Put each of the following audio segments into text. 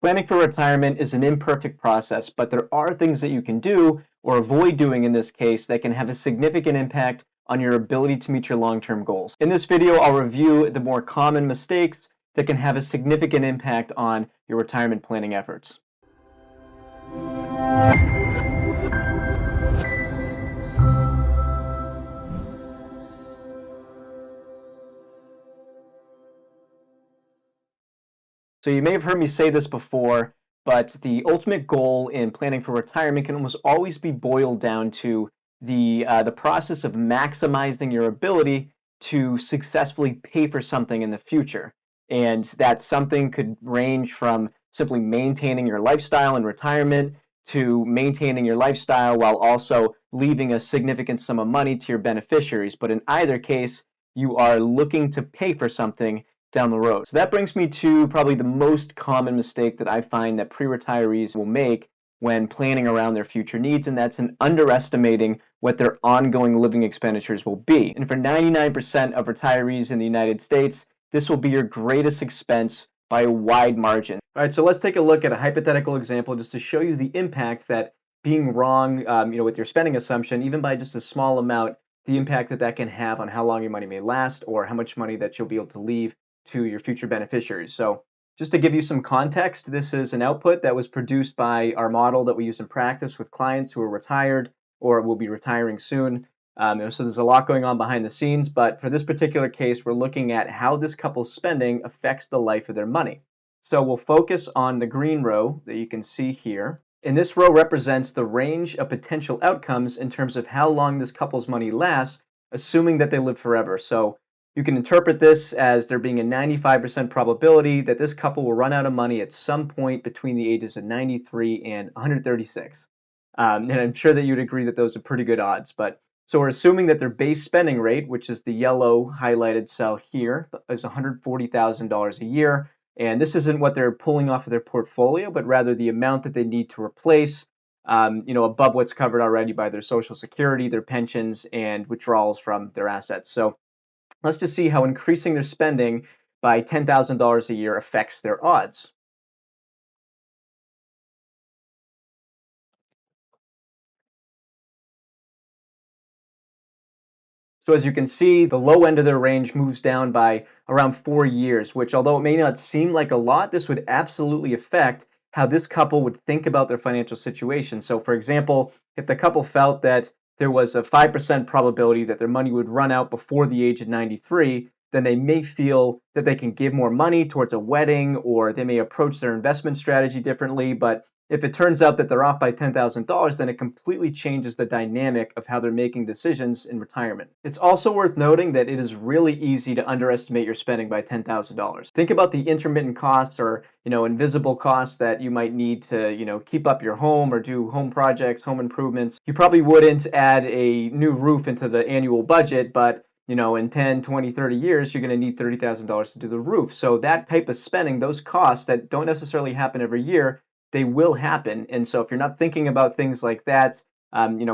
Planning for retirement is an imperfect process, but there are things that you can do or avoid doing in this case that can have a significant impact on your ability to meet your long-term goals. In this video, I'll review the more common mistakes that can have a significant impact on your retirement planning efforts. So you may have heard me say this before, but the ultimate goal in planning for retirement can almost always be boiled down to the process of maximizing your ability to successfully pay for something in the future. And that something could range from simply maintaining your lifestyle in retirement to maintaining your lifestyle while also leaving a significant sum of money to your beneficiaries. But in either case, you are looking to pay for something down the road. So that brings me to probably the most common mistake that I find that pre-retirees will make when planning around their future needs, and that's an underestimating what their ongoing living expenditures will be. And for 99% of retirees in the United States, this will be your greatest expense by a wide margin. All right, so let's take a look at a hypothetical example just to show you the impact that being wrong, with your spending assumption, even by just a small amount, the impact that that can have on how long your money may last or how much money that you'll be able to leave to your future beneficiaries. So just to give you some context, this is an output that was produced by our model that we use in practice with clients who are retired or will be retiring soon. So there's a lot going on behind the scenes, but for this particular case, we're looking at how this couple's spending affects the life of their money. So we'll focus on the green row that you can see here. And this row represents the range of potential outcomes in terms of how long this couple's money lasts, assuming that they live forever. So you can interpret this as there being a 95% probability that this couple will run out of money at some point between the ages of 93 and 136. And I'm sure that you'd agree that those are pretty good odds. But so we're assuming that their base spending rate, which is the yellow highlighted cell here, is $140,000 a year. And this isn't what they're pulling off of their portfolio, but rather the amount that they need to replace, above what's covered already by their Social Security, their pensions, and withdrawals from their assets. So let's just see how increasing their spending by $10,000 a year affects their odds. So as you can see, the low end of their range moves down by around 4 years, which although it may not seem like a lot, this would absolutely affect how this couple would think about their financial situation. So for example, if the couple felt that there was a 5% probability that their money would run out before the age of 93, then they may feel that they can give more money towards a wedding, or they may approach their investment strategy differently. But if it turns out that they're off by $10,000, then it completely changes the dynamic of how they're making decisions in retirement. It's also worth noting that it is really easy to underestimate your spending by $10,000. Think about the intermittent costs or, invisible costs that you might need to, keep up your home or do home projects, home improvements. You probably wouldn't add a new roof into the annual budget, but in 10, 20, 30 years, you're going to need $30,000 to do the roof. So that type of spending, those costs that don't necessarily happen every year, they will happen. And so if you're not thinking about things like that,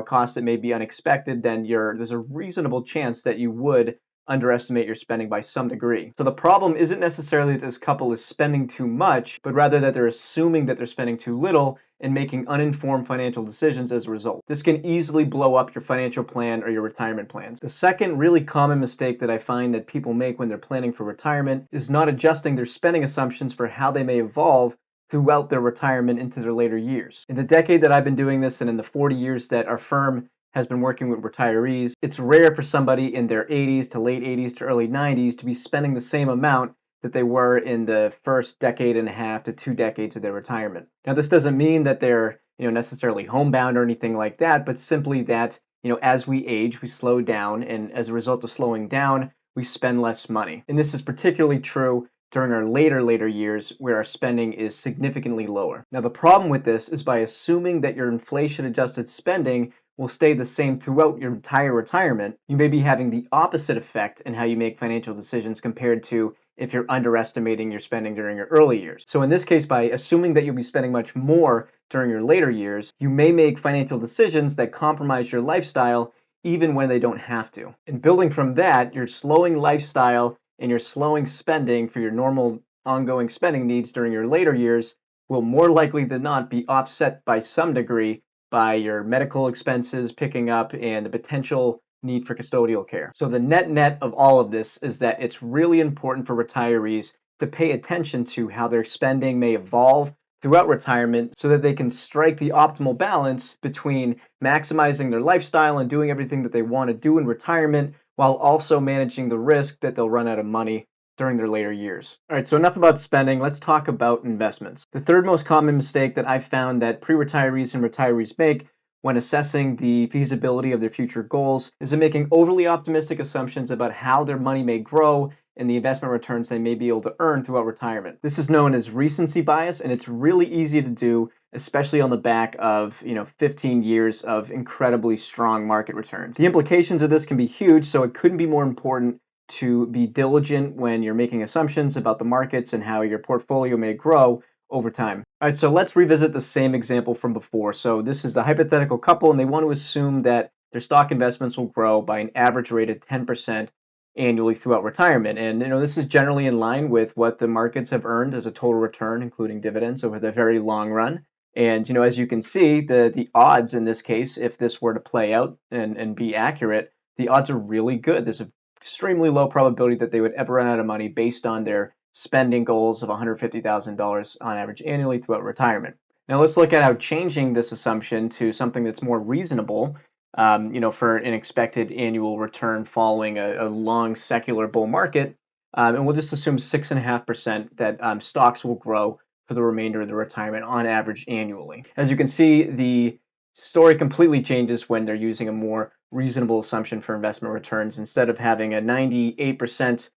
costs that may be unexpected, then there's a reasonable chance that you would underestimate your spending by some degree. So the problem isn't necessarily that this couple is spending too much, but rather that they're assuming that they're spending too little and making uninformed financial decisions as a result. This can easily blow up your financial plan or your retirement plans. The second really common mistake that I find that people make when they're planning for retirement is not adjusting their spending assumptions for how they may evolve throughout their retirement into their later years. In the decade that I've been doing this and in the 40 years that our firm has been working with retirees, it's rare for somebody in their 80s to late 80s to early 90s to be spending the same amount that they were in the first decade and a half to 2 decades of their retirement. Now, this doesn't mean that they're, necessarily homebound or anything like that, but simply that, as we age, we slow down, and as a result of slowing down, we spend less money. And this is particularly true during our later years where our spending is significantly lower. Now, the problem with this is by assuming that your inflation-adjusted spending will stay the same throughout your entire retirement, you may be having the opposite effect in how you make financial decisions compared to if you're underestimating your spending during your early years. So in this case, by assuming that you'll be spending much more during your later years, you may make financial decisions that compromise your lifestyle even when they don't have to. And building from that, your slowing lifestyle and you're slowing spending for your normal ongoing spending needs during your later years will more likely than not be offset by some degree by your medical expenses picking up and the potential need for custodial care. So the net of all of this is that it's really important for retirees to pay attention to how their spending may evolve throughout retirement so that they can strike the optimal balance between maximizing their lifestyle and doing everything that they want to do in retirement while also managing the risk that they'll run out of money during their later years. All right, so enough about spending. Let's talk about investments. The third most common mistake that I've found that pre-retirees and retirees make when assessing the feasibility of their future goals is in making overly optimistic assumptions about how their money may grow and the investment returns they may be able to earn throughout retirement. This is known as recency bias, and it's really easy to do, especially on the back of 15 years of incredibly strong market returns. The implications of this can be huge, so it couldn't be more important to be diligent when you're making assumptions about the markets and how your portfolio may grow over time. All right, so let's revisit the same example from before. So this is the hypothetical couple, and they want to assume that their stock investments will grow by an average rate of 10% annually throughout retirement. And this is generally in line with what the markets have earned as a total return, including dividends, over the very long run. And as you can see, the odds in this case, if this were to play out and be accurate, the odds are really good. There's an extremely low probability that they would ever run out of money based on their spending goals of $150,000 on average annually throughout retirement. Now let's look at how changing this assumption to something that's more reasonable, for an expected annual return following a long secular bull market, and we'll just assume 6.5% that stocks will grow for the remainder of the retirement on average annually. As you can see, the story completely changes when they're using a more reasonable assumption for investment returns. Instead of having a 98%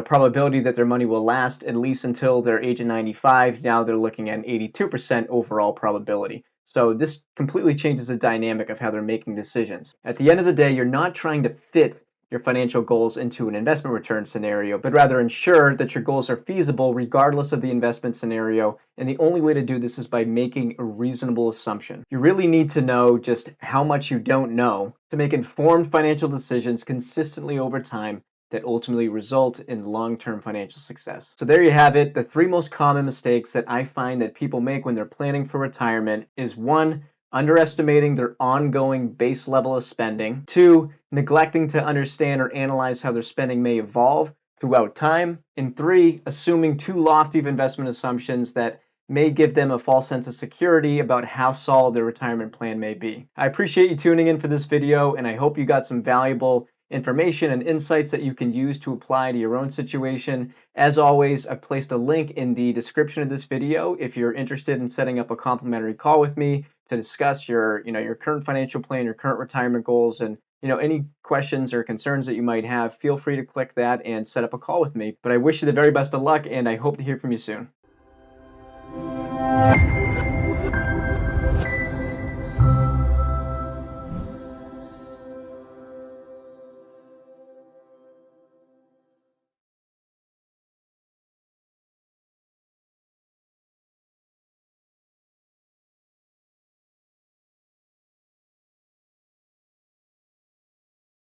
probability that their money will last at least until their age of 95, now they're looking at an 82% overall probability. So this completely changes the dynamic of how they're making decisions. At the end of the day, you're not trying to fit your financial goals into an investment return scenario, but rather ensure that your goals are feasible regardless of the investment scenario. And the only way to do this is by making a reasonable assumption. You really need to know just how much you don't know to make informed financial decisions consistently over time that ultimately result in long-term financial success. So there you have it. The three most common mistakes that I find that people make when they're planning for retirement is 1, underestimating their ongoing base level of spending. 2, neglecting to understand or analyze how their spending may evolve throughout time. And 3, assuming too lofty of investment assumptions that may give them a false sense of security about how solid their retirement plan may be. I appreciate you tuning in for this video, and I hope you got some valuable information and insights that you can use to apply to your own situation. As always, I've placed a link in the description of this video if you're interested in setting up a complimentary call with me to discuss your current financial plan, your current retirement goals, and any questions or concerns that you might have. Feel free to click that and set up a call with me. But I wish you the very best of luck, and I hope to hear from you soon.